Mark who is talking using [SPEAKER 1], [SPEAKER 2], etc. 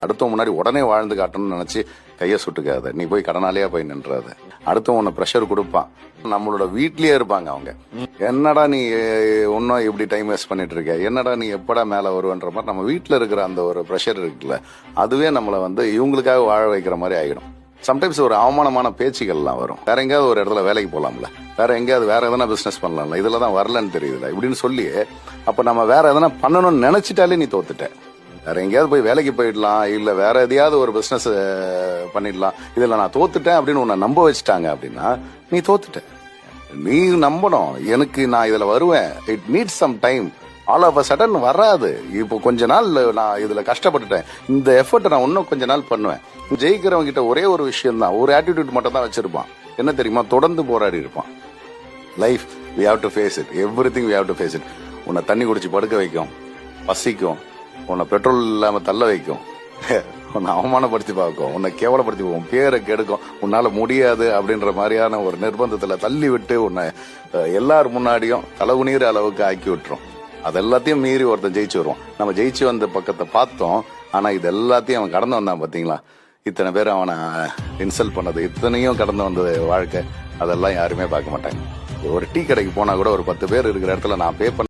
[SPEAKER 1] அடுத்த முன்னாடி உடனே வாழ்ந்து காட்டணும்னு நினைச்சு கையை சுட்டுக்காத. நீ போய் கடனாலேயே போய் நின்றாத. அடுத்த உன்னை ப்ரெஷர் கொடுப்பான். நம்மளோட வீட்லயே இருப்பாங்க அவங்க. என்னடா நீ இன்னும் இப்படி டைம் வேஸ்ட் பண்ணிட்டு இருக்க, என்னடா நீ எப்படா மேல வருவன்ற மாதிரி நம்ம வீட்டுல இருக்கிற அந்த ஒரு ப்ரெஷர் இருக்குல்ல, அதுவே நம்மளை இவங்களுக்காக வாழ வைக்கிற மாதிரி ஆகிடும். சம்டைம்ஸ் ஒரு அவமானமான பேச்சுகள்லாம் வரும். வேற எங்கேயாவது ஒரு இடத்துல வேலைக்கு போகலாம்ல, வேற எங்கேயாவது வேற எதனா பிசினஸ் பண்ணலாம்ல, இதுல தான் வரலன்னு தெரியுதுல இப்படின்னு சொல்லி, அப்ப நம்ம வேற எதனா பண்ணணும்னு நினைச்சிட்டாலே நீ தோத்துட்ட. வேற எங்கேயாவது போய் வேலைக்கு போயிடலாம், இல்ல வேற எதையாவது ஒரு பிசினஸ் பண்ணிடலாம், இதுல நான் தோத்துட்டேன் அப்படின்னு உன்னை நம்ப வச்சுட்டாங்க அப்படின்னா நீ தோத்துட்ட. நீ நம்பணும், நான் இதுல வருவேன். It needs some time. All of a sudden வராது. இப்போ கொஞ்ச நாள் நான் இதுல கஷ்டப்பட்டுட்டேன், இந்த எஃபர்ட்டை நான் இன்னும் கொஞ்ச நாள் பண்ணுவேன். ஜெயிக்கிறவங்க கிட்ட ஒரே ஒரு விஷயம் தான், ஒரு ஆட்டிடியூட் மட்டும் தான் வச்சிருப்பான். என்ன தெரியுமா? தொடர்ந்து போராடி இருப்பான். Life we have to face it, everything we have to face it. உன்னை தண்ணி குடிச்சு படுக்க வைக்கும், பசிக்கும், உன்னை பெட்ரோல் இல்லாம தள்ள வைக்கும், உன்னை அவமானப்படுத்தி பார்க்கும், உன்னை கேவலப்படுத்தி போகும், பேரை கெடுக்கும், உன்னால முடியாது அப்படின்ற மாதிரியான ஒரு நிர்பந்தத்துல தள்ளி விட்டு உன்னை எல்லாரும் முன்னாடியும் தலைகுனிற அளவுக்கு ஆக்கி விட்டுரும். அது எல்லாத்தையும் மீறி ஒருத்தன் ஜெயிச்சு வருவான். நம்ம ஜெயிச்சு வந்த பக்கத்தை பார்த்தோம், ஆனா இது எல்லாத்தையும் அவன் கடந்து வந்தான். பாத்தீங்களா, இத்தனை பேர் அவனை இன்சல்ட் பண்ணது, இத்தனையும் கடந்து வந்தது வாழ்க்கை, அதெல்லாம் யாருமே பார்க்க மாட்டாங்க. ஒரு டீ கடைக்கு போனா கூட ஒரு 10 பேர் இருக்கிற இடத்துல நான் பே பண்ண